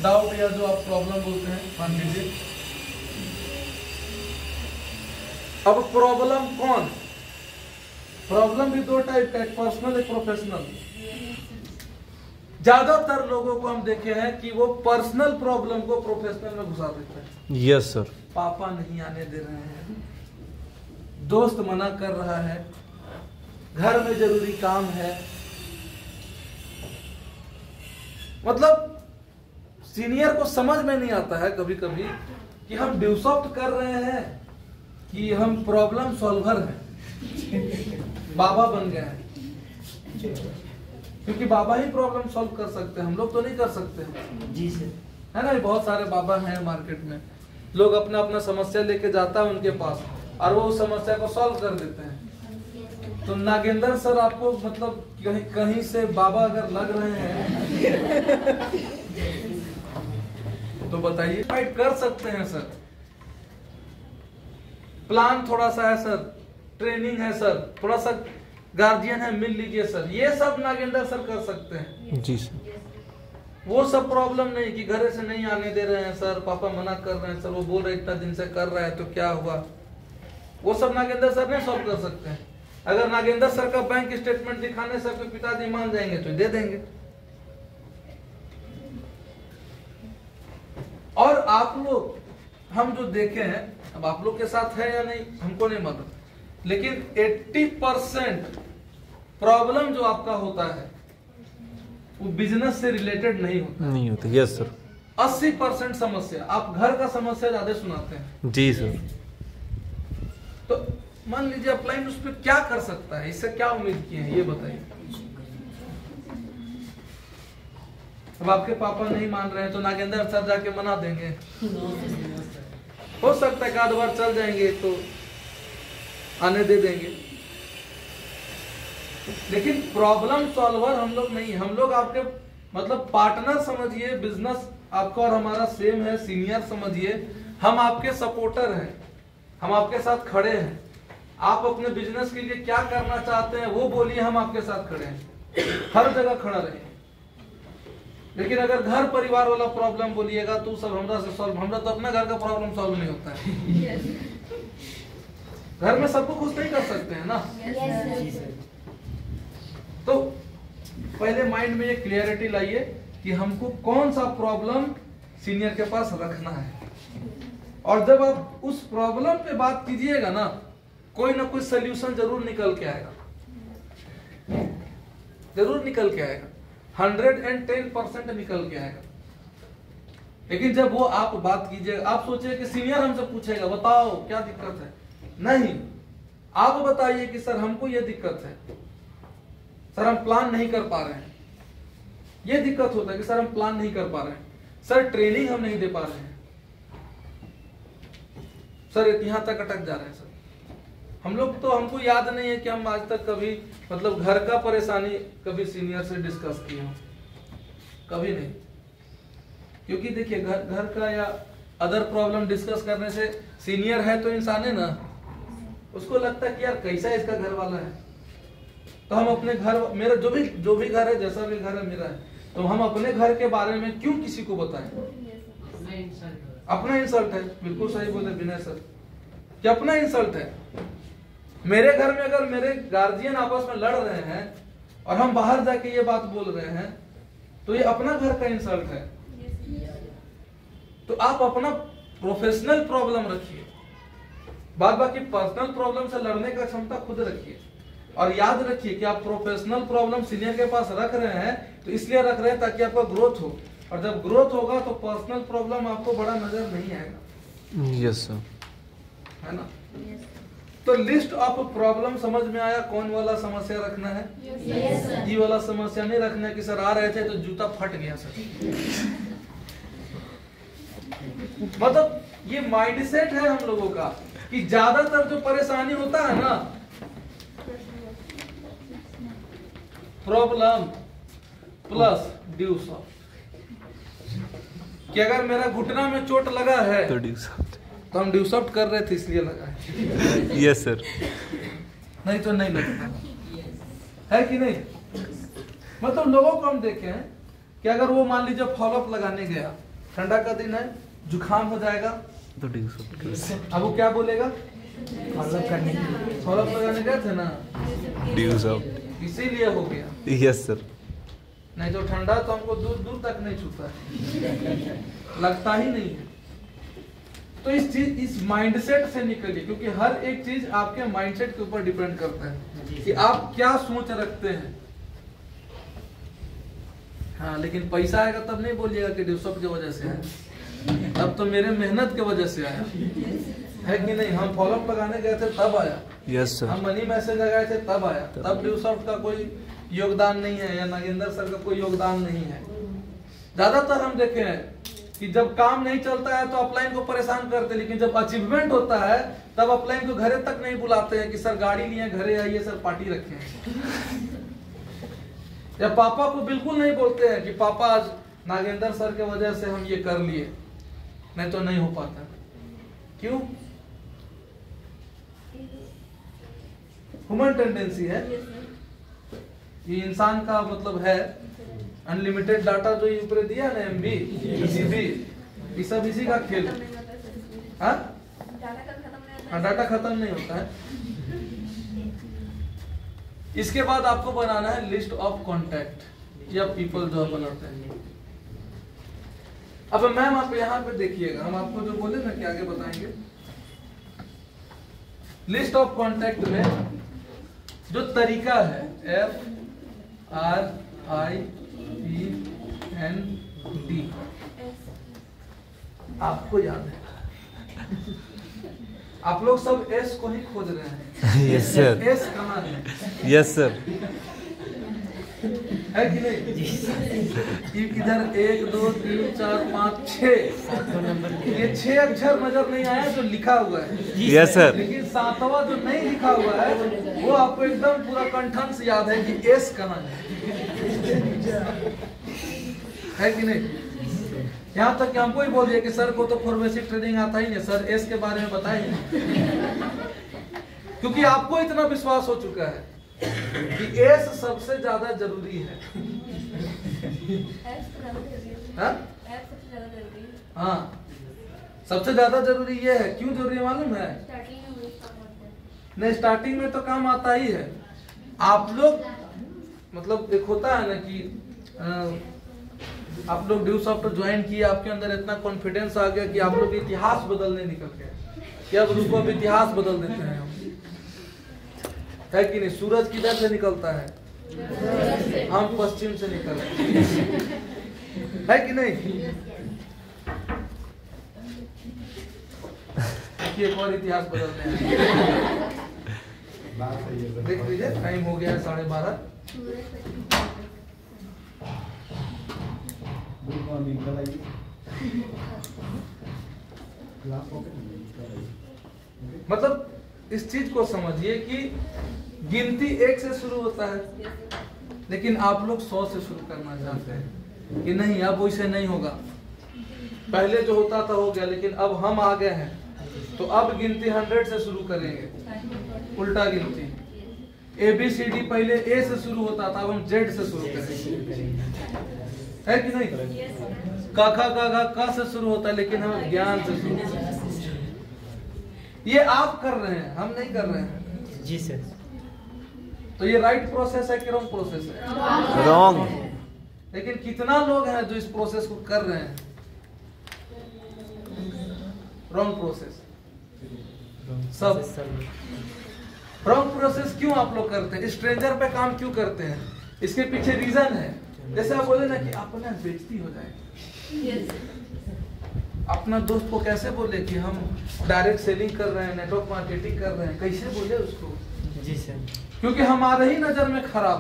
Doubt या जो आप प्रॉब्लम बोलते हैं मान लीजिए। अब प्रॉब्लम कौन, प्रॉब्लम भी दो टाइप का, एक पर्सनल एक प्रोफेशनल। ज्यादातर लोगों को हम देखे हैं कि वो पर्सनल प्रॉब्लम को प्रोफेशनल में घुसा देते हैं। Yes sir. पापा नहीं आने दे रहे हैं, दोस्त मना कर रहा है, घर में जरूरी काम है। मतलब सीनियर को समझ में नहीं आता है कभी कभी कि हम ड्यूसॉफ्ट कर रहे हैं कि हम प्रॉब्लम सॉल्वर हैं, बाबा बन गए हैं, क्योंकि बाबा ही प्रॉब्लम सॉल्व कर सकते हैं, हम लोग तो नहीं कर सकते हैं। जी सर। है ना, बहुत सारे बाबा हैं मार्केट में, लोग अपना अपना समस्या लेके जाता है उनके पास और वो उस समस्या को सॉल्व कर देते हैं। तो नागेंद्र सर आपको मतलब कहीं कहीं से बाबा अगर लग रहे हैं तो बताइए, फाइट कर सकते हैं सर। प्लान थोड़ा सा है सर, ट्रेनिंग है सर, थोड़ा सा गार्जियन है, मिल लीजिए सर, ये सब नागेंद्र सर कर सकते हैं। जी सर। वो सब प्रॉब्लम नहीं कि घर से नहीं आने दे रहे हैं सर, पापा मना कर रहे हैं सर, वो बोल रहे इतना दिन से कर रहा है तो क्या हुआ, वो सब नागेंद्र सर नहीं सॉल्व कर सकते हैं। अगर नागेंद्र सर का बैंक स्टेटमेंट दिखाने से आपके पिताजी मान जाएंगे तो दे देंगे। और आप लोग, हम जो देखे हैं, अब आप लोग के साथ है या नहीं हमको नहीं मालूम, लेकिन 80% प्रॉब्लम जो आपका होता है वो बिजनेस से रिलेटेड नहीं होता, नहीं होता। Yes sir. 80% समस्या आप घर का समस्या ज्यादा सुनाते हैं। जी सर। तो मान लीजिए अपलाइन उस पर क्या कर सकता है, इससे क्या उम्मीद किए हैं ये बताइए। अब आपके पापा नहीं मान रहे हैं तो नागेंद्र सर जाके मना देंगे, हो सकता है आध बार चल जाएंगे तो आने दे देंगे, लेकिन प्रॉब्लम सॉल्वर हम लोग नहीं। हम लोग आपके मतलब पार्टनर समझिए, बिजनेस आपका और हमारा सेम है, सीनियर समझिए, हम आपके सपोर्टर हैं, हम आपके साथ खड़े हैं। आप अपने बिजनेस के लिए क्या करना चाहते हैं वो बोलिए, हम आपके साथ खड़े हैं, हर जगह खड़ा रहिए। लेकिन अगर घर परिवार वाला प्रॉब्लम बोलिएगा तो सब हमरा से सॉल्व, हमरा तो अपना घर का प्रॉब्लम सॉल्व नहीं होता है। घर में सबको खुश नहीं कर सकते हैं ना। तो पहले माइंड में ये क्लियरिटी लाइए कि हमको कौन सा प्रॉब्लम सीनियर के पास रखना है, और जब आप उस प्रॉब्लम पे बात कीजिएगा ना, कोई ना कोई सोल्यूशन जरूर निकल के आएगा, जरूर निकल के आएगा, 110% निकल के आएगा। लेकिन जब वो आप बात कीजिएगा, आप सोचिए कि सीनियर हमसे पूछेगा बताओ क्या दिक्कत है, नहीं, आप बताइए कि सर हमको ये दिक्कत है, सर हम प्लान नहीं कर पा रहे हैं, ये दिक्कत होता है कि सर हम प्लान नहीं कर पा रहे हैं, सर ट्रेनिंग हम नहीं दे पा रहे हैं, सर यहां तक अटक जा रहे हैं। सर हम लोग तो, हमको याद नहीं है कि हम आज तक कभी मतलब घर का परेशानी कभी सीनियर से डिस्कस किए हो, कभी नहीं। क्योंकि देखिए घर का या अदर प्रॉब्लम डिस्कस करने से, सीनियर है तो इंसान है ना, उसको लगता है कि यार कैसा इसका घर वाला है, तो हम अपने घर, मेरा जो भी घर है, जैसा भी घर है मेरा है, तो हम अपने घर के बारे में क्यों किसी को बताएं, अपना इंसल्ट है। बिल्कुल सही बोले विनय सर कि अपना इंसल्ट है। मेरे घर में अगर मेरे गार्जियन आपस में लड़ रहे हैं और हम बाहर जाके ये बात बोल रहे हैं तो ये अपना घर का इंसल्ट है। तो आप अपना प्रोफेशनल प्रॉब्लम रखिए, बाद बाकी पर्सनल प्रॉब्लम से लड़ने का क्षमता खुद रखिए। और याद रखिए कि आप प्रोफेशनल प्रॉब्लम सीनियर के पास रख रहे हैं तो इसलिए रख रहे हैं ताकि आपका ग्रोथ हो, और जब ग्रोथ होगा तो पर्सनल प्रॉब्लम आपको बड़ा नजर नहीं आएगा। Yes sir. है ना। तो लिस्ट ऑफ प्रॉब्लम समझ में आया, कौन वाला समस्या रखना है? yes, ये वाला समस्या नहीं रखना है कि सर आ रहे थे तो जूता फट गया सर। मतलब ये माइंडसेट है हम लोगों का कि ज्यादातर जो परेशानी होता है ना, प्रॉब्लम प्लस ड्यू सॉफ्ट, कि अगर मेरा घुटना में चोट लगा है तो ड्यू सॉफ्ट, तो हम ड्यू सॉफ्ट कर रहे थे इसलिए लगा है। Yes sir. नहीं तो नहीं लगता है कि नहीं। मतलब लोगों को हम देखे हैं कि अगर वो मान लीजिए फॉलोअप लगाने गया ठंडा का दिन है, जुकाम हो जाएगा तो ड्यू सॉफ्ट अब वो क्या बोलेगा? फॉलोअप लगाने गए थे ना, ड्यू सॉफ्ट इसीलिए हो गया। Yes sir. नहीं तो ठंडा तो हमको दूर दूर तक नहीं छूता है, लगता ही नहीं है। तो इस माइंडसेट से निकलिए, क्योंकि हर एक चीज आपके माइंडसेट के ऊपर डिपेंड करता है कि आप क्या सोच रखते हैं। हाँ, लेकिन पैसा आएगा तब नहीं बोलिएगा कि ड्यूसॉफ्ट की वजह से आया, तब तो मेरे मेहनत की वजह से आया है कि नहीं। हम फॉलोअप लगाने गए थे तब आया। Yes sir. हम मनी मैसेज लगाए थे तब आया। तब ड्यूसॉफ्ट का कोई योगदान नहीं है या नागेंद्र सर का कोई योगदान नहीं है। ज्यादातर हम देखे हैं कि जब काम नहीं चलता है तो अपलाइन को परेशान करते, लेकिन जब अचीवमेंट होता है तब अपलाइन को घरे तक नहीं बुलाते हैं कि सर गाड़ी लिए घरे आइए, सर पार्टी रखे हैं। या पापा को बिल्कुल नहीं बोलते हैं कि पापा आज नागेंद्र सर के वजह से हम ये कर लिए, नहीं तो नहीं हो पाता। क्यों? ह्यूमन टेंडेंसी है, ये इंसान का मतलब है। अनलिमिटेड डाटा जो ऊपर दिया ना, MB GB, ये सब इसी का खेल है। हाँ, डाटा खत्म नहीं होता है। इसके बाद आपको बनाना है लिस्ट ऑफ कॉन्टैक्ट या पीपल जो आप बनाते हैं। अब मैम आप यहाँ पे देखिएगा, हम आपको जो बोले ना कि आगे बताएंगे। लिस्ट ऑफ कॉन्टैक्ट में जो तरीका है FRIEND, आपको याद है? आप लोग सब S को ही खोज रहे हैं। Yes sir. S कहाँ है? Yes sir. है कि नहीं? इधर 1 2 3 4 5 6 ये 6 अक्षर नजर नहीं आया जो लिखा हुआ है। Yes sir. लेकिन 7वां जो नहीं लिखा हुआ है वो आपको एकदम पूरा कंठन से याद है कि S कहाँ है कि नहीं? यहाँ तक कि हमको ही बोलिए कि सर को तो फॉर्मेसिक ट्रेनिंग आता ही नहीं, सर S के बारे में बताइए। क्योंकि आपको इतना विश्वास हो चुका है कि S सबसे ज्यादा जरूरी है। हाँ, सबसे ज्यादा जरूरी ये है। क्यों जरूरी है मालूम है? नहीं, स्टार्टिंग में तो काम आता ही है। आप लोग मतलब एक होता है ना कि आप लोग ड्यूसॉफ्ट ज्वाइन किए, आपके अंदर इतना कॉन्फिडेंस आ गया कि आप लोग इतिहास बदलने निकल गए कि अब रुको, अब इतिहास बदल देते हैं हम, है कि नहीं? सूरज किधर से निकलता है? हम पश्चिम से निकलते है कि नहीं? एक और इतिहास बदलते हैं। देख लीजिए, टाइम हो गया है 12:30। मतलब इस चीज को समझिए कि गिनती 1 से शुरू होता है, लेकिन आप लोग 100 से शुरू करना चाहते हैं कि नहीं, अब वैसे नहीं होगा। पहले जो होता था हो गया, लेकिन अब हम आ गए हैं तो अब गिनती 100 से शुरू करेंगे, उल्टा गिनती। ABCD पहले A से शुरू होता था, अब हम Z से शुरू करेंगे, है कि नहीं? क से शुरू होता है, लेकिन हम ज्ञान से शुरू करते हैं। ये आप कर रहे हैं, हम नहीं कर रहे हैं। जी सर। तो ये राइट प्रोसेस है कि रॉन्ग प्रोसेस है? रॉन्ग। लेकिन कितना लोग हैं जो इस प्रोसेस को कर रहे हैं? रॉन्ग प्रोसेस सब। रॉन्ग प्रोसेस क्यों आप लोग करते हैं? स्ट्रेंजर पे काम क्यों करते हैं? इसके पीछे रीजन है। जैसे आप बोले ना कि अपना बेइज्जती हो जाएगी। अपना दोस्त को कैसे बोले कि हम डायरेक्ट सेलिंग कर रहे हैं, नेटवर्क मार्केटिंग कर रहे हैं, कैसे बोले उसको? जी सर। क्योंकि हमारे ही नजर में खराब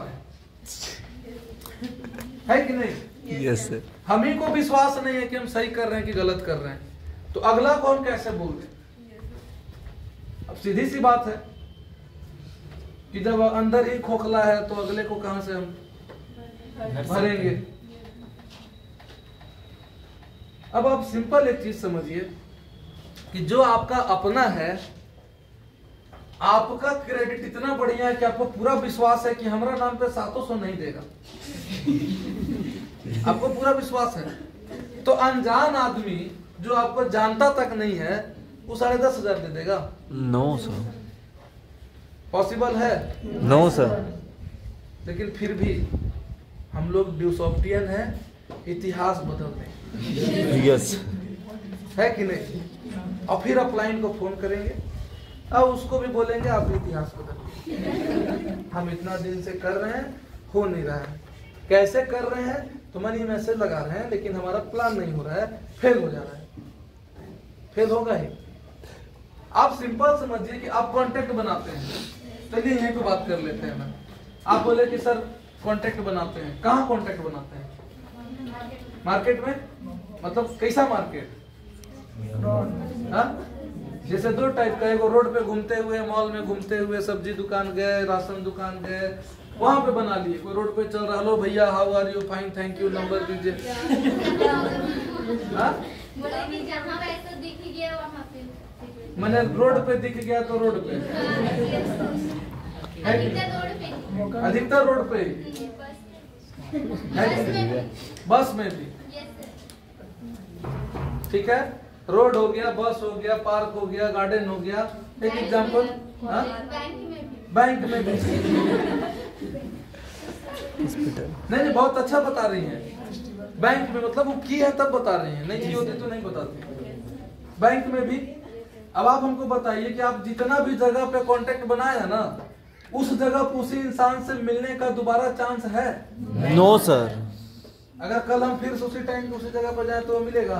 है कि नहीं? Yes sir. हम ही को विश्वास नहीं है कि हम सही कर रहे हैं कि गलत कर रहे हैं, तो अगला को हम कैसे बोल रहे? अब सीधी सी बात है कि जब अंदर ही खोखला है तो अगले को कहां से हम भरेंगे? अब आप सिंपल एक चीज समझिए कि जो आपका अपना है, आपका क्रेडिट इतना बढ़िया है कि आपको पूरा विश्वास है कि हमारा नाम पे 700 नहीं देगा। आपको पूरा विश्वास है तो अनजान आदमी जो आपको जानता तक नहीं है वो 10,500 दे देगा? No sir. पॉसिबल है? No sir. लेकिन फिर भी हम लोग ड्यूसॉफ्टियन हैं, इतिहास बदलते हैं। यस। है कि नहीं? और फिर अपलाइन को फोन करेंगे और उसको भी बोलेंगे आप भी इतिहास बदलिए। हम इतना दिन से कर रहे हैं, हो नहीं रहा है। कैसे कर रहे हैं? तो मनी मैसेज लगा रहे हैं, लेकिन हमारा प्लान नहीं हो रहा है, फेल हो जा रहा है। फेल होगा ही। आप सिंपल समझिए कि आप कांटेक्ट बनाते हैं। चलिए यहीं पे बात कर लेते हैं ना। आप बोले कि सर कांटेक्ट बनाते हैं, कहाँ कांटेक्ट बनाते हैं? मार्केट में? मतलब कैसा मार्केट? हाँ? जैसे दो टाइप का, एक रोड पे घूमते हुए, मॉल में घूमते हुए, सब्जी दुकान गए, राशन दुकान गए, वहां पे बना लिए। कोई रोड पे चल रहा, हेलो भैया, how are you, fine thank you, number दीजिए। मैंने रोड पे दिख गया तो रोड पे, अधिकतर रोड पे, बस में भी। ठीक है, रोड हो गया, बस हो गया, पार्क हो गया, गार्डन हो गया। एक एग्जांपल, बैंक में भी। नहीं, बहुत अच्छा बता रही हैं। बैंक में मतलब वो की है तब बता रही हैं, नहीं की होती तो नहीं बताती। बैंक में भी। अब आप हमको बताइए कि आप जितना भी जगह पे कांटेक्ट बनाए है ना, उस जगह पे उसी इंसान से मिलने का दोबारा चांस है? No sir. अगर कल हम फिर उसी टाइम पे उसी जगह पर जाए तो मिलेगा?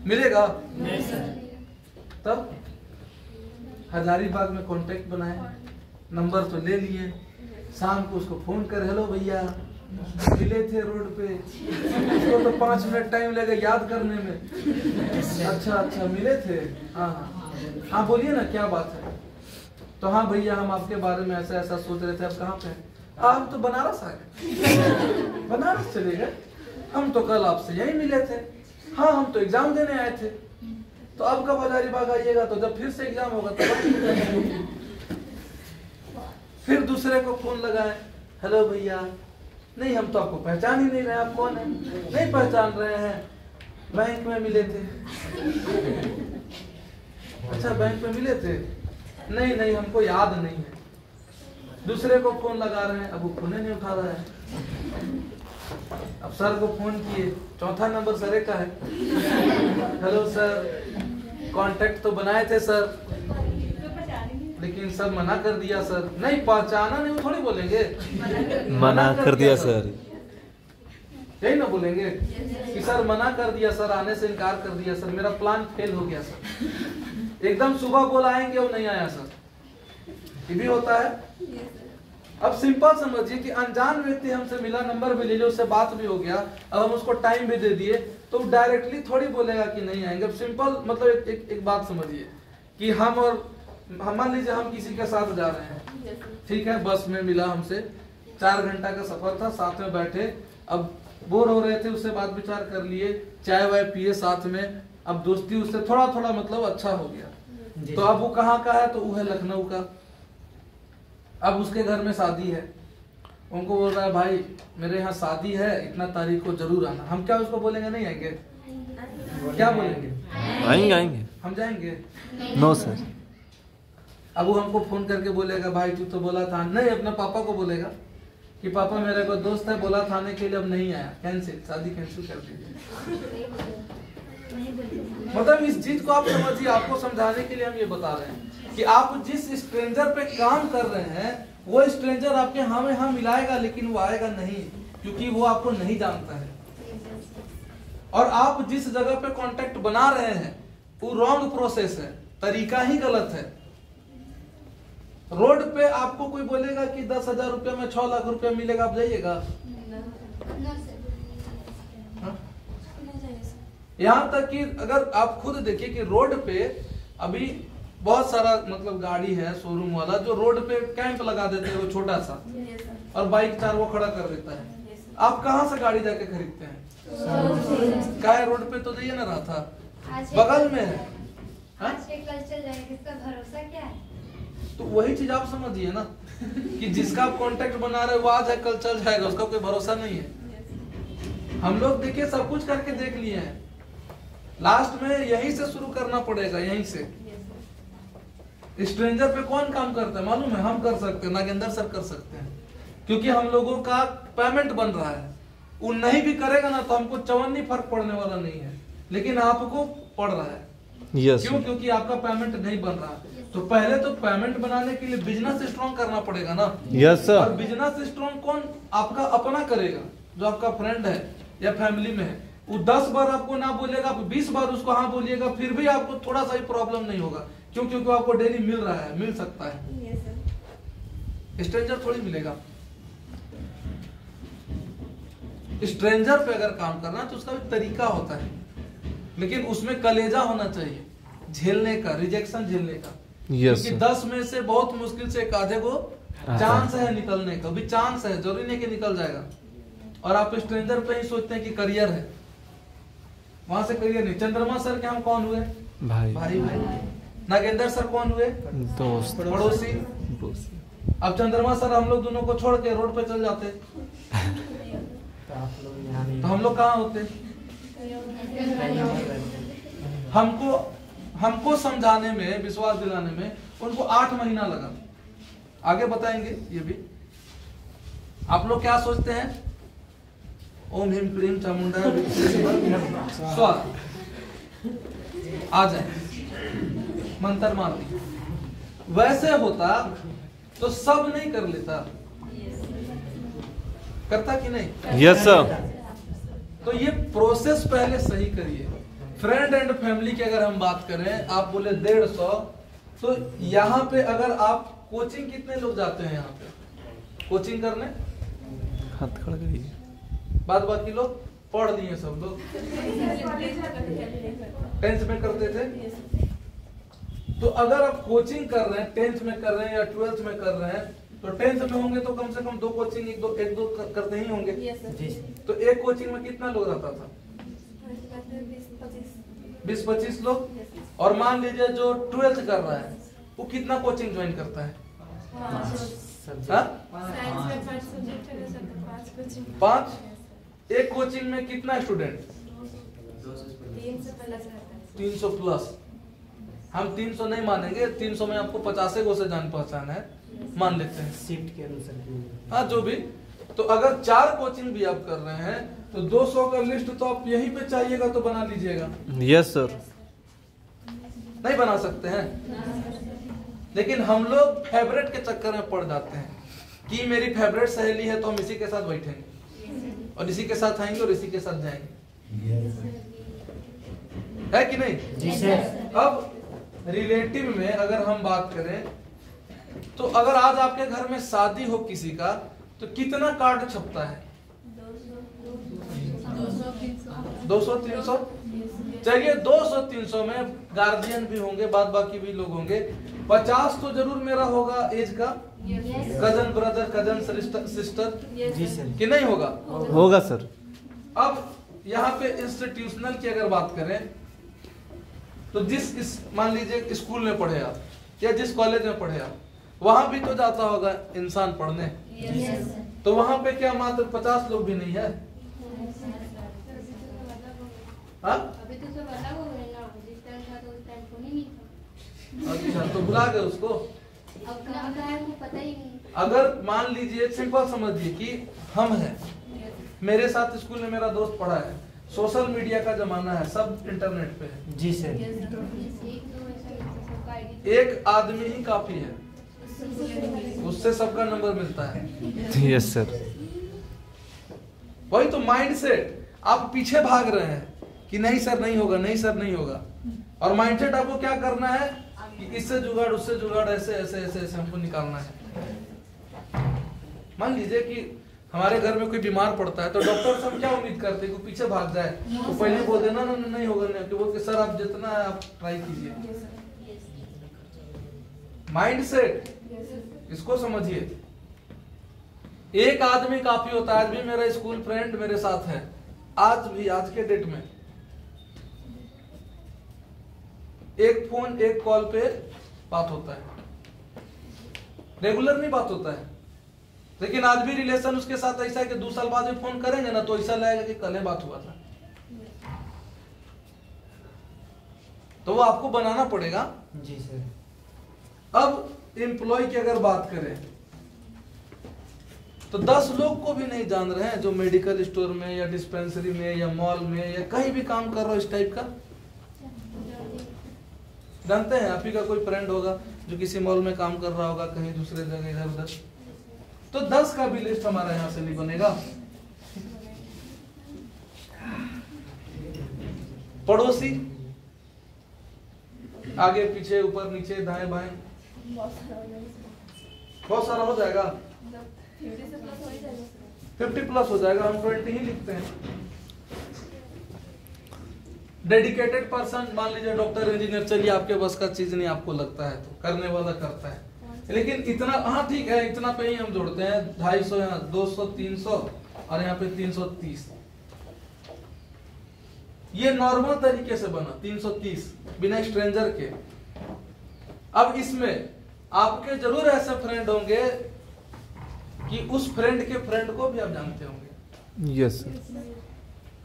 मिलेगा? तब हजारीबाग में कांटेक्ट बनाए, नंबर तो ले लिए, शाम को उसको फोन कर, हेलो भैया, मिले थे रोड पे, उसको तो 5 मिनट टाइम लगा याद करने में। अच्छा मिले थे, हाँ बोलिए ना क्या बात है? तो हाँ भैया, हम आपके बारे में ऐसा ऐसा सोच रहे थे। आप कहाँ पे हैं? हम तो बनारस आ गए। बनारस चले गए? हम तो कल आपसे यही मिले थे। हाँ, हम तो एग्जाम देने आए थे। तो अब कब हजारीबाग आइएगा? तो जब फिर से एग्जाम होगा तब। फिर दूसरे को फोन लगाए, हेलो भैया, नहीं हम तो आपको पहचान ही नहीं रहे, आप कौन है? नहीं पहचान रहे हैं, बैंक में मिले थे। अच्छा, बैंक में मिले थे? नहीं हमको याद नहीं है। दूसरे को फोन लगा रहे हैं, अब वो फोन नहीं उठा रहा है। अब सर को फोन किए, चौथा नंबर सर का है, हेलो सर, कांटेक्ट तो बनाए थे सर, लेकिन सर मना कर दिया सर। नहीं पहचाना नहीं, वो थोड़ी बोलेंगे मना कर दिया सर। यही ना बोलेंगे कि सर मना कर दिया सर, आने से इनकार कर दिया सर, मेरा प्लान फेल हो गया सर। एकदम सुबह बोल आएंगे, वो नहीं आया सर, ये भी होता है। अब सिंपल समझिए कि अनजान व्यक्ति हमसे मिला, नंबर भी ले लिया, उससे बात भी हो गया, अब हम उसको टाइम भी दे दिए, तो डायरेक्टली थोड़ी बोलेगा कि नहीं आएंगे। अब सिंपल मतलब एक बात समझिए कि हम मान लीजिए हम किसी के साथ जा रहे हैं, ठीक है, बस में मिला हमसे, 4 घंटा का सफर था, साथ में बैठे, अब बोर हो रहे थे, उससे बात विचार कर लिए, चाय वाय पिए साथ में, अब दोस्ती उससे थोड़ा मतलब अच्छा हो गया। तो अब वो कहाँ का है? तो वो है लखनऊ का। अब उसके घर में शादी है, उनको बोल रहा है भाई मेरे यहाँ शादी है, इतना तारीख को जरूर आना। हम क्या उसको बोलेंगे नहीं आएंगे? क्या बोलेंगे? आएंगे। हम जाएंगे? No sir. अब वो हमको फोन करके बोलेगा भाई तू तो बोला था, नहीं अपने पापा को बोलेगा कि पापा मेरे को दोस्त है, बोला था आने के लिए, अब नहीं आया, कैंसिल, शादी कैंसिल कर दीजिए। मतलब इस चीज को आप समझिए, आपको समझाने के लिए हम ये बता रहे हैं कि आप जिस स्ट्रेंजर पे काम कर रहे हैं, वो स्ट्रेंजर आपके हाँ मिलाएगा, लेकिन वो आएगा नहीं, क्योंकि वो आपको नहीं जानता है। और आप जिस जगह पे कांटेक्ट बना रहे हैं वो रॉन्ग प्रोसेस है, तरीका ही गलत है। रोड पे आपको कोई बोलेगा कि 10,000 रुपया में 6 लाख रुपया मिलेगा, आप जाइएगा? यहाँ तक कि अगर आप खुद देखिए कि रोड पे अभी बहुत सारा मतलब गाड़ी है शोरूम वाला, जो रोड पे कैंप लगा देते हैं वो छोटा सा, और बाइक 4 वो खड़ा कर देता है। आप कहाँ से गाड़ी जाके खरीदते हैं? क्या रोड पे तो जाइए ना, रहा था बगल में है। आज के कल चल जाएगा, इसका भरोसा क्या है? तो वही चीज आप समझिए ना कि जिसका आप कांटेक्ट बना रहे हो वो आज है कल चल जाएगा, उसका कोई भरोसा नहीं है। हम लोग देखिए सब कुछ करके देख लिए हैं, लास्ट में यहीं से शुरू करना पड़ेगा, यहीं से। स्ट्रेंजर पे कौन काम करता है मालूम है? हम कर सकते हैं, नागेंद्र सर कर सकते हैं, क्योंकि हम लोगों का पेमेंट बन रहा है। वो नहीं भी करेगा ना तो हमको चवन्नी फर्क पड़ने वाला नहीं है, लेकिन आपको पड़ रहा है। क्यों? क्योंकि आपका पेमेंट नहीं बन रहा। तो पहले तो पेमेंट बनाने के लिए बिजनेस स्ट्रॉन्ग करना पड़ेगा ना। Yes sir. और बिजनेस स्ट्रॉन्ग कौन आपका अपना करेगा? जो आपका फ्रेंड है या फैमिली में है, वो 10 बार आपको ना बोलेगा, 20 बार उसको हाँ बोलिएगा, फिर भी आपको थोड़ा सा ही प्रॉब्लम नहीं होगा। क्यों? क्योंकि आपको डेली मिल रहा है, मिल सकता है। स्ट्रेंजर थोड़ी मिलेगा। स्ट्रेंजर पे अगर काम करना तो उसका भी तरीका होता है, लेकिन उसमें कलेजा होना चाहिए, झेलने का, रिजेक्शन झेलने का। क्योंकि 10 में से बहुत मुश्किल से एक आधे को चांस है निकलने का, भी चांस है, जरूरी नहीं कि निकल जाएगा। और आप स्ट्रेंजर पे ही सोचते हैं कि करियर है, वहां से करियर नहीं। चंद्रमा सर के हम कौन हुए? भाई। भाई भाई। नागेंद्र सर कौन हुए? दोस्त, पड़ोसी। अब चंद्रमा सर हम लोग दोनों को छोड़ के रोड पे चल जाते तो हम लोग कहाँ होते? हमको समझाने में, विश्वास दिलाने में उनको 8 महीना लगा। आगे बताएंगे ये भी। आप लोग क्या सोचते हैं? ओम हिम क्रीम चामुंडा स्वाहा, आ जाए मंत्र मार दी। वैसे होता तो सब नहीं कर लेता, करता कि नहीं? Yes sir. तो ये प्रोसेस पहले सही करिए। फ्रेंड एंड फैमिली की अगर हम बात करें, आप बोले 150, तो यहाँ पे अगर आप कोचिंग, कितने लोग जाते हैं यहाँ पे कोचिंग करने? हाथ खड़ा करिए। बाद बाकी लोग पढ़ दिए, सब लोग 10th में करते थे। तो अगर आप कोचिंग कर रहे हैं, 10th में कर रहे हैं या 12th में कर रहे हैं, तो 10th में होंगे तो कम से कम 2 कोचिंग, एक दो करते ही होंगे। तो एक कोचिंग में कितना लोग रहता था? 20-25 लोग। और मान लीजिए जो 12th कर रहा है वो कितना कोचिंग ज्वाइन करता है? 5। एक कोचिंग में कितना स्टूडेंट? 300 प्लस। हम 300 नहीं मानेंगे, 300 में आपको 50 गो से जान पहचान है, मान लेते हैं शिफ्ट के अनुसार। हाँ, जो भी। तो अगर 4 कोचिंग भी आप कर रहे हैं तो 200 का लिस्ट तो आप यहीं पे चाहिएगा तो बना लीजिएगा। Yes sir. नहीं बना सकते हैं, लेकिन हम लोग फेवरेट के चक्कर में पड़ जाते हैं कि मेरी फेवरेट सहेली है तो हम इसी के साथ बैठेंगे और इसी के साथ आएंगे और इसी के साथ जाएंगे। है कि नहीं? जी सर। अब रिलेटिव में अगर हम बात करें तो अगर आज आपके घर में शादी हो किसी का तो कितना कार्ड छपता है? 200-300। चलिए 200-300 में गार्जियन भी होंगे, बाद बाकी भी लोग होंगे। 50 तो जरूर मेरा होगा एज का, कजन ब्रदर, कजन सिस्टर, जी सर। कि नहीं होगा? होगा सर। अब यहाँ पे इंस्टीट्यूशनल की अगर बात करें तो जिस मान लीजिए स्कूल में पढ़े आप या जिस कॉलेज में पढ़े आप, वहां भी तो जाता होगा इंसान पढ़ने। तो वहां पे क्या मात्र 50 लोग भी नहीं है? हाँ? अभी तो सब अलग हो गए ना, जिस टाइम था तो उस टाइम फोन ही नहीं था। अच्छा, तो बुला गए उसको। अब कहाँ का है वो पता ही नहीं। अगर मान लीजिए सिंपल समझिए कि हम हैं, मेरे साथ स्कूल में मेरा दोस्त पढ़ा है, सोशल मीडिया का जमाना है, सब इंटरनेट पे है। जी सर। एक दो ऐसा सबका आईडी एक आदमी ही काफी है, उससे सबका नंबर मिलता है। Yes sir. वही तो माइंडसेट, आप पीछे भाग रहे हैं कि नहीं सर नहीं होगा, नहीं सर नहीं होगा। और माइंडसेट आपको क्या करना है कि इससे जुगाड़, उससे जुगाड़, ऐसे ऐसे ऐसे ऐसे हमको निकालना है। मान लीजिए कि हमारे घर में कोई बीमार पड़ता है तो डॉक्टर से हम क्या उम्मीद करते हैं कि पीछे भाग जाए, तो पहले बोल देना ना नहीं होगा, नहीं कि बोल के सर आप जितना है आप ट्राई कीजिए। माइंडसेट, इसको समझिए। एक आदमी काफी होता है। आज भी मेरा स्कूल फ्रेंड मेरे साथ है, आज भी, आज के डेट में एक फोन एक कॉल पे बात होता है, रेगुलर नहीं बात होता है। लेकिन आज भी रिलेशन उसके साथ ऐसा है कि 2 साल बाद भी फोन करेंगे ना तो ऐसा लगेगा कि कल बात हुआ था। तो वो आपको बनाना पड़ेगा। जी सर। अब एम्प्लॉय की अगर बात करें तो 10 लोग को भी नहीं जान रहे हैं जो मेडिकल स्टोर में या डिस्पेंसरी में या मॉल में या कहीं भी काम कर रहा हो इस टाइप का। जानते हैं? आप ही का कोई फ्रेंड होगा जो किसी मॉल में काम कर रहा होगा, कहीं दूसरे जगह इधर उधर। तो 10 का भी लिस्ट हमारा यहाँ से नहीं बनेगा। पड़ोसी, आगे पीछे ऊपर नीचे दाएं बाएं बहुत सारा हो जाएगा। 50 प्लस हो जाएगा, हम 20 ही लिखते हैं। डेडिकेटेड पर्सन, मान लीजिए डॉक्टर इंजीनियर, चलिए आपके बस का चीज नहीं आपको लगता है तो करने वाला करता है, लेकिन इतना, हाँ ठीक है, इतना पे ही हम जोड़ते हैं। 250 यहाँ 200 300 और यहाँ पे 330। ये नॉर्मल तरीके से बना 330 बिना स्ट्रेंजर के। अब इसमें आपके जरूर ऐसे फ्रेंड होंगे कि उस फ्रेंड के फ्रेंड को भी आप जानते होंगे। Yes sir.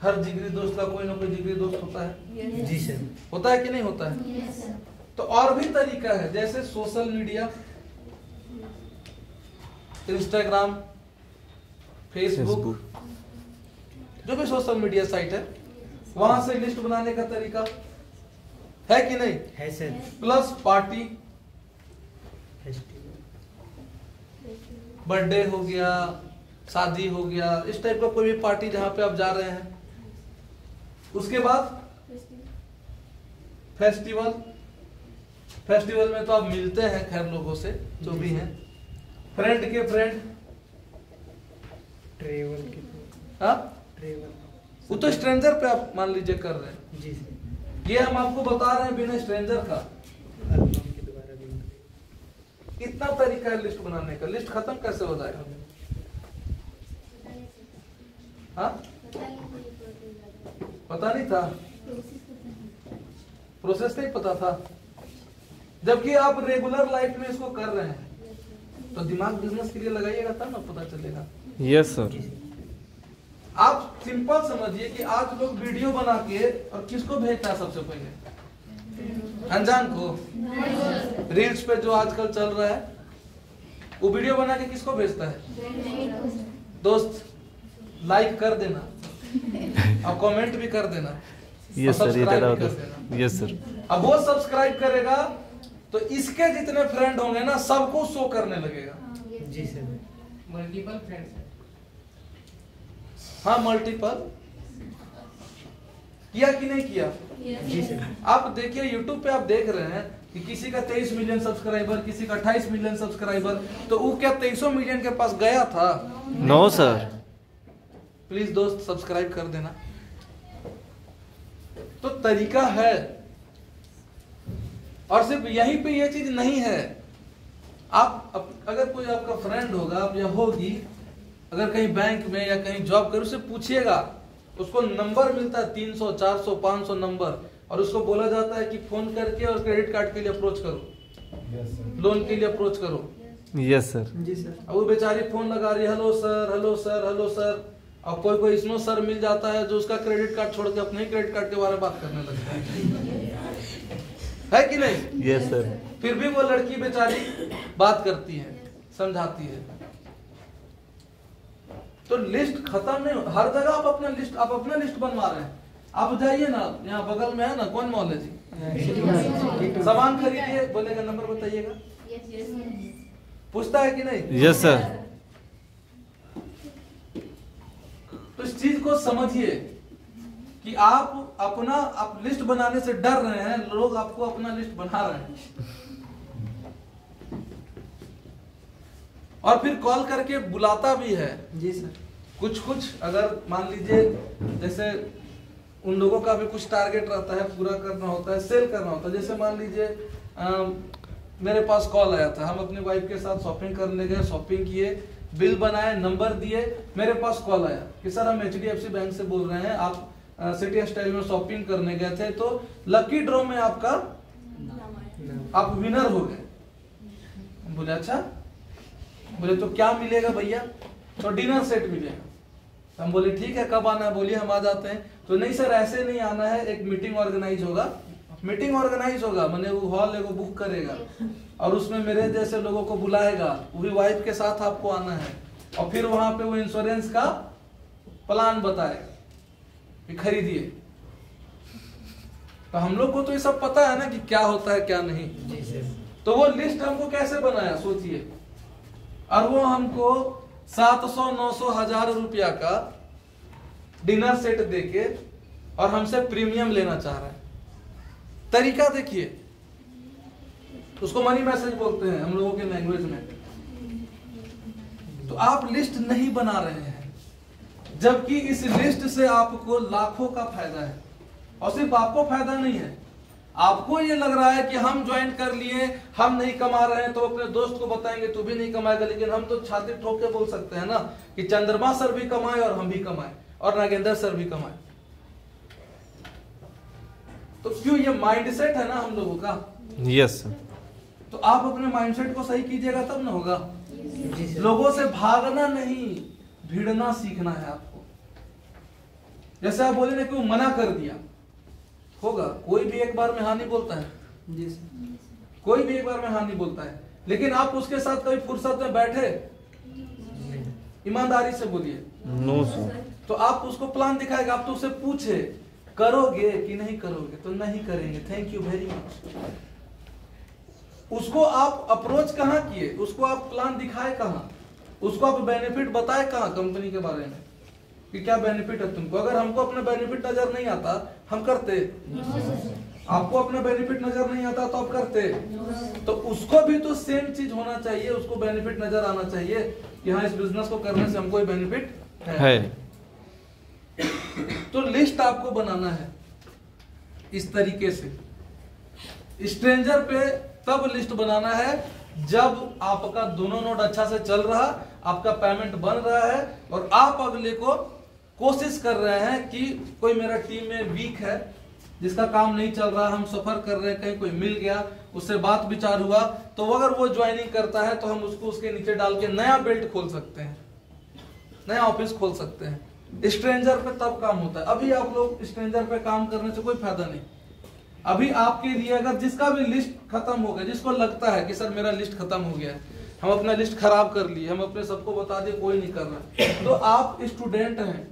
हर जिगरी दोस्त का कोई ना कोई जिगरी दोस्त होता है। जी सर। होता है कि नहीं होता है? तो और भी तरीका है, जैसे सोशल मीडिया, इंस्टाग्राम, फेसबुक, जो भी सोशल मीडिया साइट है वहां से लिस्ट बनाने का तरीका है कि नहीं? है सर। प्लस पार्टी, बर्थडे हो गया, शादी हो गया, इस टाइप का कोई भी पार्टी जहां पे आप जा रहे हैं। उसके बाद फेस्टिवल, फेस्टिवल में तो आप मिलते हैं खैर लोगों से जो भी हैं। फ्रेंड के फ्रेंड, ट्रेवल के, हाँ ट्रेवल, वो तो स्ट्रेंजर पे आप मान लीजिए कर रहे हैं। जी सर। ये हम आपको बता रहे हैं बिना स्ट्रेंजर का। एल्बम के द्वारा भी इतना तरीका है लिस्ट बनाने का। लिस्ट खत्म कैसे हो जाएगा? हाँ पता नहीं था, प्रोसेस नहीं पता था। जबकि आप रेगुलर लाइफ में इसको कर रहे हैं तो दिमाग बिजनेस के लिए लगाइएगा तब ना पता चलेगा। Yes sir. आप सिंपल समझिए कि आज लोग वीडियो बना के और किसको भेजता है सबसे पहले? अनजान को। रील्स पे जो आजकल चल रहा है वो वीडियो बना के किसको भेजता है? दोस्त, लाइक कर देना और कमेंट भी कर देना। यस सर, ये सब्सक्राइब तेरा भी कर होता देना। है। Yes sir. अब वो सब्सक्राइब करेगा तो इसके जितने फ्रेंड होंगे ना सबको शो करने लगेगा। जी सर। मल्टीपल फ्रेंड्स है। हाँ मल्टीपल किया कि नहीं किया? जी सर। आप देखिए YouTube पे आप देख रहे हैं कि किसी का 23 मिलियन सब्सक्राइबर, किसी का 28 मिलियन सब्सक्राइबर, तो वो क्या 23 मिलियन के पास गया था? No sir. प्लीज दोस्त सब्सक्राइब कर देना। तो तरीका है, और सिर्फ यहीं पे ये चीज नहीं है। आप अगर कोई आपका फ्रेंड होगा या होगी, अगर कहीं बैंक में या कहीं जॉब कर, उससे पूछिएगा, उसको नंबर मिलता है 300 400 500 नंबर, और उसको बोला जाता है कि फोन करके और क्रेडिट कार्ड के लिए अप्रोच करो, लोन के लिए अप्रोच करो। Yes sir. जी सर। अब वो बेचारी फोन लगा रही है, hello sir, hello sir, hello sir. और कोई कोई इसमें सर मिल जाता है जो उसका क्रेडिट कार्ड छोड़ के अपने ही क्रेडिट कार्ड के बारे में बात करने लगता है कि नहीं? Yes sir. फिर भी वो लड़की बेचारी बात करती है, समझाती है। तो लिस्ट खत्म नहीं, हर जगह आप अपना लिस्ट बनवा रहे हैं। आप जाइए ना, यहाँ बगल में है ना, कौन मॉल है जी, सामान खरीदिए, बोलेगा नंबर बताइएगा, पूछता है कि नहीं? Yes sir. तो इस चीज को समझिए कि आप लिस्ट बनाने से डर रहे हैं, लोग आपको अपना लिस्ट बना रहे हैं। और फिर कॉल करके बुलाता भी है। जी सर। कुछ अगर मान लीजिए, जैसे उन लोगों का भी कुछ टारगेट रहता है, पूरा करना होता है, सेल करना होता है। जैसे मान लीजिए मेरे पास कॉल आया था, हम अपनी वाइफ के साथ शॉपिंग करने गए, शॉपिंग किए, बिल बनाए, नंबर दिए, मेरे पास कॉल आया कि सर हम HDFC बैंक से बोल रहे हैं, आप सिटी स्टाइल में शॉपिंग करने गए थे, तो लकी ड्रॉ में आप विनर हो गए। बोले अच्छा, बोले तो क्या मिलेगा भैया? तो डिनर सेट मिलेगा। हम बोले ठीक है, कब आना है? बोलिए हम आ जाते हैं। तो नहीं सर ऐसे नहीं आना है, एक मीटिंग ऑर्गेनाइज होगा। मीटिंग ऑर्गेनाइज होगा मैंने वो हॉल एगो बुक करेगा और उसमें मेरे जैसे लोगों को बुलाएगा, वो भी वाइफ के साथ आपको आना है, और फिर वहां पे वो इंश्योरेंस का प्लान बताएगा कि खरीदिए। तो हम लोग को तो ये सब पता है ना कि क्या होता है क्या नहीं। जी सर। तो वो लिस्ट हमको कैसे बनाया सोचिए, और वो हमको 700 900 1000 रुपया का डिनर सेट देके और हमसे प्रीमियम लेना चाह रहा है। तरीका देखिए, उसको मनी मैसेज बोलते हैं हम लोगों के लैंग्वेज में। तो आप लिस्ट नहीं बना रहे हैं, जबकि इस लिस्ट से आपको लाखों का फायदा है। और सिर्फ आपको फायदा नहीं है, आपको ये लग रहा है कि हम ज्वाइन कर लिए, हम नहीं कमा रहे हैं, तो अपने दोस्त को बताएंगे तो भी नहीं कमाएगा। लेकिन हम तो छाती ठोक के बोल सकते हैं ना कि चंद्रमा सर भी कमाए और हम भी कमाए और नागेंद्र सर भी कमाए। तो क्यों? ये माइंडसेट है ना हम लोगों का। Yes sir. तो आप अपने माइंडसेट को सही कीजिएगा तब ना होगा। जी सर। लोगों से भागना नहीं, भिड़ना सीखना है आपको। जैसे आप बोले ना कि वो मना कर दिया, होगा कोई भी एक बार में हाँ नहीं बोलता है। जी सर। कोई भी एक बार में हाँ नहीं बोलता है, लेकिन आप उसके साथ कभी फुर्सत में बैठे? ईमानदारी से बोलिए। No sir. तो आप उसको प्लान दिखाएगा, आप तो उससे पूछे करोगे कि नहीं करोगे? तो नहीं करेंगे, थैंक यू वेरी मच। उसको आप अप्रोच कहाँ किए? उसको आप प्लान दिखाए कहाँ? उसको आप बेनिफिट बताए कहाँ कंपनी के बारे में कि क्या बेनिफिट है तुमको? अगर हमको अपना बेनिफिट नजर नहीं आता हम करते? आपको अपना बेनिफिट नजर नहीं आता तो आप करते? तो उसको भी तो सेम चीज होना चाहिए, उसको बेनिफिट नजर आना चाहिए कि हाँ इस बिजनेस को करने से हमको बेनिफिट है। तो लिस्ट आपको बनाना है इस तरीके से। स्ट्रेंजर पे तब लिस्ट बनाना है जब आपका दोनों नोट अच्छा से चल रहा, आपका पेमेंट बन रहा है और आप अगले को कोशिश कर रहे हैं कि कोई मेरा टीम में वीक है, जिसका काम नहीं चल रहा, हम सफर कर रहे हैं, कहीं कोई मिल गया, उससे बात विचार हुआ, तो अगर वो ज्वाइनिंग करता है तो हम उसको उसके नीचे डाल के नया बेल्ट खोल सकते हैं, नया ऑफिस खोल सकते हैं। स्ट्रेंजर पे तब काम होता है। अभी आप लोग स्ट्रेंजर पे काम करने से कोई फायदा नहीं। अभी आपके लिए अगर जिसका भी लिस्ट खत्म हो गया, जिसको लगता है कि सर मेरा लिस्ट खत्म हो गया है, हम अपना लिस्ट खराब कर लिए, हम अपने सबको बता दिए, कोई नहीं कर रहा, तो आप स्टूडेंट हैं,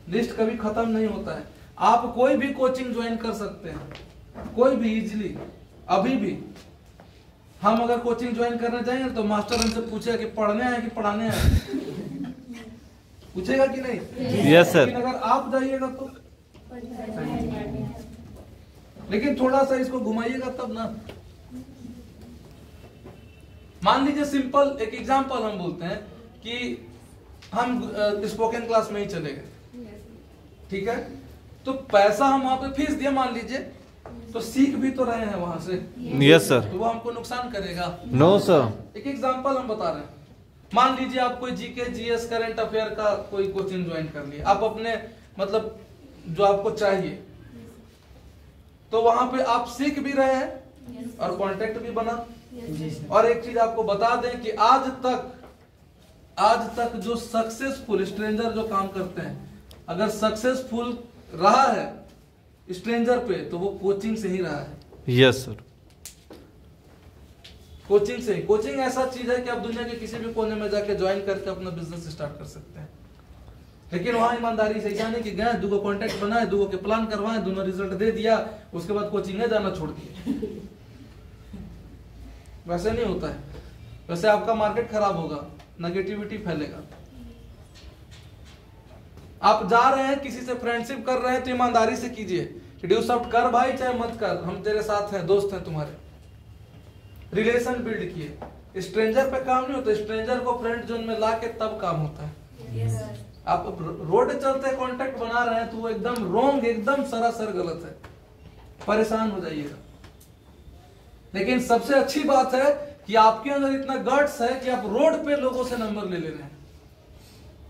लिस्ट कभी खत्म नहीं होता है। आप कोई भी कोचिंग ज्वाइन कर सकते हैं, कोई भी इजीली। अभी भी हम अगर कोचिंग ज्वाइन करने जाएंगे तो मास्टर हमसे पूछेगा कि पढ़ने आए कि पढ़ाने आए, पूछेगा कि नहीं? Yes sir. लेकिन अगर आप जाइएगा तो, लेकिन थोड़ा सा इसको घुमाइएगा तब ना। मान लीजिए सिंपल एक एग्जांपल हम बोलते हैं कि हम स्पोकन क्लास में ही चले गए, ठीक है, तो पैसा हम वहां पे फीस दिए मान लीजिए, तो सीख भी तो रहे हैं वहां से। Yes sir. तो वो हमको नुकसान करेगा? No sir. एक एग्जांपल हम बता रहे हैं। मान लीजिए आप कोई जीके जीएस करंट अफेयर का कोई कोचिंग ज्वाइन कर लिए, आप अपने मतलब जो आपको चाहिए, तो वहां पे आप सीख भी रहे हैं और कांटेक्ट भी बना। जी सर। और एक चीज आपको बता दें कि आज तक जो सक्सेसफुल स्ट्रेंजर जो काम करते हैं, अगर सक्सेसफुल रहा है स्ट्रेंजर पे तो वो कोचिंग से ही रहा है। Yes sir. कोचिंग से ही। कोचिंग ऐसा चीज है कि आप दुनिया के किसी भी कोने में जाके ज्वाइन करके अपना बिजनेस स्टार्ट कर सकते हैं। लेकिन वहां ईमानदारी से जाने कि गए, दुगो कॉन्टेक्ट बनाए, दुगो के प्लान करवाए, दोनों रिजल्ट दे दिया, उसके बाद कोचिंग में जाना छोड़ दिया। वैसे नहीं होता है। वैसे आपका मार्केट खराब होगा, नेगेटिविटी फैलेगा। आप जा रहे हैं किसी से फ्रेंडशिप कर रहे हैं तो ईमानदारी से कीजिए, रिड्यूस आउट कर भाई चाहे मत कर, हम तेरे साथ हैं, दोस्त हैं तुम्हारे। रिलेशन बिल्ड किए। स्ट्रेंजर पे काम नहीं होता, स्ट्रेंजर को फ्रेंड जोन में ला के तब काम होता है। आप रोड चलते कांटेक्ट बना रहे हैं तो वो एकदम रॉन्ग, एकदम सरासर गलत है, परेशान हो जाइएगा। लेकिन सबसे अच्छी बात है कि आपके अंदर इतना गट्स है कि आप रोड पे लोगों से नंबर ले रहे हैं।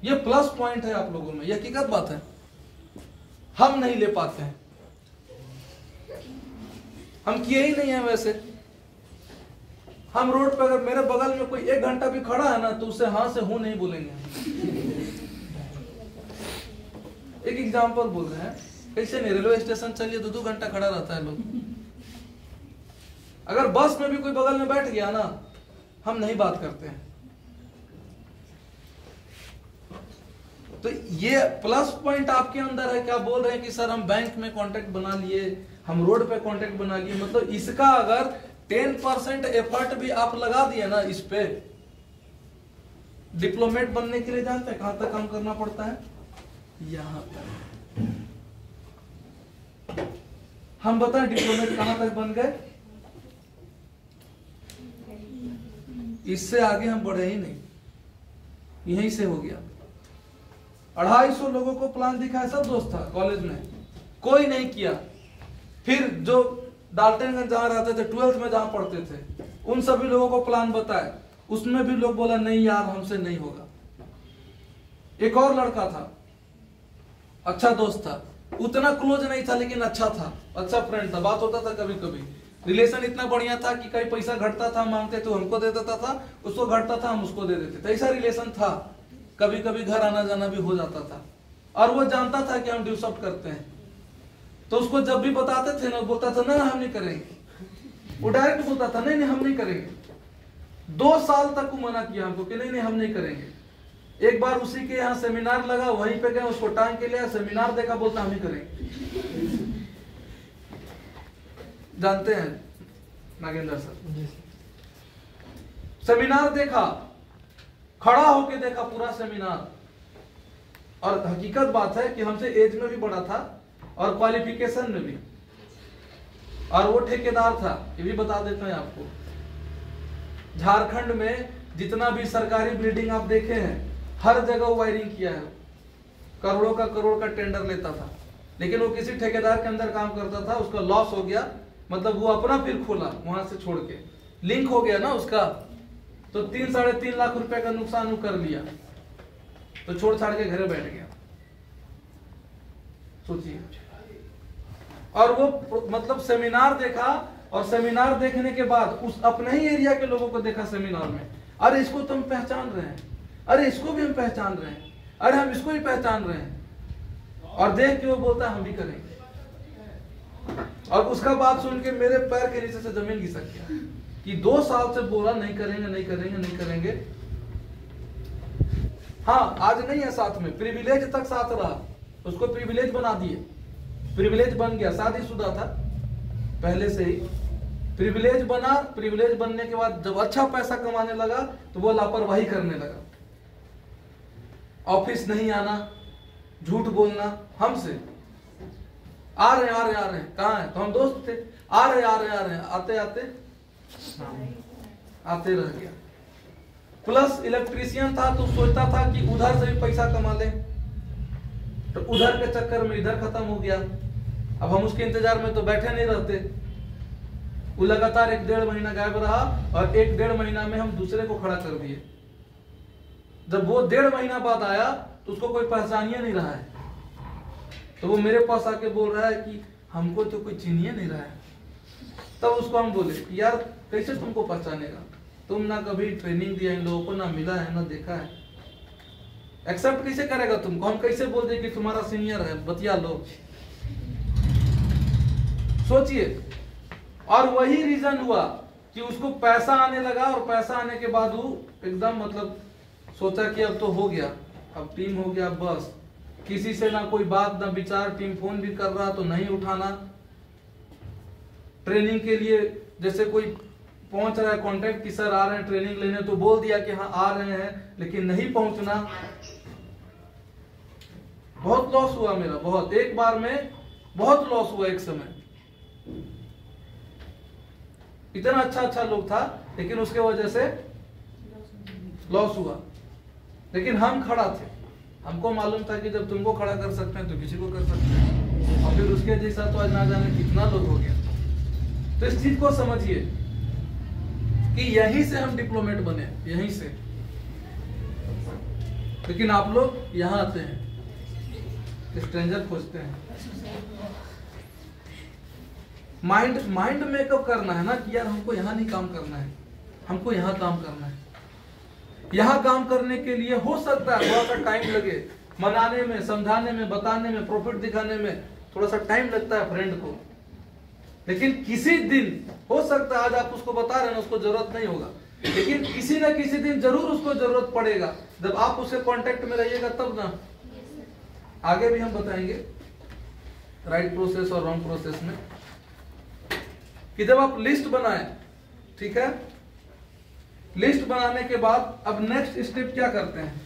ये प्लस पॉइंट है आप लोगों में, ये हकीकत बात है। हम नहीं ले पाते हैं, हम किए ही नहीं है। वैसे हम रोड पे अगर मेरे बगल में कोई 1 घंटा भी खड़ा है ना तो उससे हाँ से हूं नहीं बोलेंगे। एक एग्जांपल बोल रहे हैं, कैसे नहीं, रेलवे स्टेशन चलिए 2-2 घंटा खड़ा रहता है लोग। अगर बस में भी कोई बगल में बैठ गया ना, हम नहीं बात करते हैं। तो ये प्लस पॉइंट आपके अंदर है। क्या बोल रहे हैं कि सर हम बैंक में कांटेक्ट बना लिए, हम रोड पे कांटेक्ट बना लिए, मतलब इसका अगर 10% एफर्ट भी आप लगा दिए ना इस पे, डिप्लोमेट बनने के लिए जानते हैं कहां तक काम करना पड़ता है? यहां तक। हम बताएं डिप्लोमेट कहां तक बन गए? इससे आगे हम बढ़े ही नहीं, यहीं से हो गया। 250 लोगों को प्लान दिखाया, सब दोस्त था कॉलेज में, कोई नहीं किया। फिर जो डाल्टनगंज जहां रहते थे, 12th में जहां पढ़ते थे, उन सभी लोगों को प्लान बताया, उसमें भी लोग बोला नहीं यार हमसे नहीं होगा। एक और लड़का था, अच्छा दोस्त था, उतना क्लोज नहीं था लेकिन अच्छा था, अच्छा फ्रेंड था, बात होता था कभी कभी, रिलेशन इतना बढ़िया था कि कहीं पैसा घटता था मांगते तो हमको दे देता था, उसको घटता था हम उसको दे देते थे, ऐसा रिलेशन था। कभी कभी घर आना जाना भी हो जाता था, और वो जानता था कि हम ड्यूसअप करते हैं, तो उसको जब भी बताते थे ना, बोलता था ना हम नहीं करेंगे। वो डायरेक्ट बोलता था नहीं हम नहीं करेंगे। 2 साल तक वो मना किया हमको कि नहीं हम नहीं करेंगे। एक बार उसी के यहाँ सेमिनार लगा, वहीं पे गए, उसको टांग के लिया, सेमिनार देखा, बोलता हम नहीं करेंगे। जानते हैं नागेंद्र सर, सेमिनार देखा, खड़ा होके देखा पूरा सेमिनार, और हकीकत बात है कि हमसे एज में भी बड़ा था और क्वालिफिकेशन में भी, और वो ठेकेदार था। ये भी बता देते हैं आपको, झारखंड में जितना भी सरकारी बिल्डिंग आप देखे हैं, हर जगह वायरिंग किया है, करोड़ों का टेंडर लेता था, लेकिन वो किसी ठेकेदार के अंदर काम करता था, उसका लॉस हो गया, मतलब वो अपना फिर खोला वहां से छोड़ के, लिंक हो गया ना उसका, तो 3-3.5 लाख रुपए का नुकसान वो कर लिया, तो छोड़ छाड़ के घरे बैठ गया। सोचिए। और वो मतलब सेमिनार देखा, और सेमिनार देखने के बाद उस अपने ही एरिया के लोगों को देखा सेमिनार में, अरे इसको तो हम पहचान रहे हैं, अरे इसको भी हम पहचान रहे हैं, अरे हम इसको भी पहचान रहे हैं, और देख के वो बोलता है हम भी करेंगे। और उसका बात सुन के मेरे पैर के नीचे से जमीन घिसक गया कि 2 साल से बोला नहीं करेंगे नहीं करेंगे नहीं करेंगे। हाँ, आज नहीं है साथ में, प्रिविलेज तक साथ रहा, उसको प्रिविलेज बना दिए, प्रिविलेज बन गया, शादीशुदा था पहले से ही, प्रिविलेज बना। प्रिविलेज बनने के बाद जब अच्छा पैसा कमाने लगा तो वो लापरवाही करने लगा, ऑफिस नहीं आना, झूठ बोलना हमसे, आ रहे हैं, कहाँ है? तो हम दोस्त थे, आ रहे आते आते रह गया। प्लस इलेक्ट्रीशियन था, तो सोचता था कि उधर से भी पैसा कमा ले, तो उधर के चक्कर में इधर खत्म हो गया। अब हम उसके इंतजार में तो बैठे नहीं रहते, वो लगातार 1-1.5 महीना गायब रहा, और 1-1.5 महीना में हम दूसरे को खड़ा कर दिए। जब वो 1.5 महीना बाद आया तो उसको कोई पहचानिए नहीं रहा है, तो वो मेरे पास आके बोल रहा है कि हमको तो कोई चिन्हिए नहीं रहा है। तब उसको हम बोले यार कैसे तुमको पहचानेगा, तुम ना कभी ट्रेनिंग दिया इन लोगों को, ना मिला है ना देखा है, एक्सेप्ट कैसे करेगा तुमको? हम कैसे बोल दे कि तुम्हारा सीनियर है, बतिया लो। सोचिए। और वही रीजन हुआ कि उसको पैसा आने लगा, और पैसा आने के बाद वो एकदम मतलब सोचा कि अब तो हो गया, अब टीम हो गया, बस किसी से ना कोई बात ना विचार, टीम फोन भी कर रहा तो नहीं उठाना, ट्रेनिंग के लिए जैसे कोई पहुंच रहा है कांटेक्ट कि सर आ रहे हैं ट्रेनिंग लेने, तो बोल दिया कि हाँ आ रहे हैं, लेकिन नहीं पहुंचना। बहुत लॉस हुआ मेरा, बहुत, एक बार में बहुत लॉस हुआ एक समय। इतना अच्छा लोग था, लेकिन उसके वजह से लॉस हुआ। लेकिन हम खड़ा थे, हमको मालूम था कि जब तुमको खड़ा कर सकते हैं तो किसी को कर सकते हैं, और फिर उसके जैसा तो आज ना जाने कितना लोग हो गया। तो इस चीज को समझिए कि यहीं से हम डिप्लोमेट बने, यहीं से। लेकिन आप लोग यहां आते हैं, स्ट्रेंजर खोजते हैं। माइंड मेकअप करना है ना कि यार हमको यहाँ नहीं काम करना है, हमको यहाँ काम करना है। यहाँ काम करने के लिए हो सकता है थोड़ा सा टाइम लगे, मनाने में, समझाने में, बताने में, प्रॉफिट दिखाने में थोड़ा सा टाइम लगता है फ्रेंड को, लेकिन किसी दिन हो सकता है आज आप उसको बता रहे हैं उसको जरूरत नहीं होगा, लेकिन किसी ना किसी दिन जरूर उसको जरूरत पड़ेगा। जब आप उससे कांटेक्ट में रहिएगा तब ना। आगे भी हम बताएंगे राइट प्रोसेस और रॉन्ग प्रोसेस में कि जब आप लिस्ट बनाए, ठीक है, लिस्ट बनाने के बाद अब नेक्स्ट स्टेप क्या करते हैं,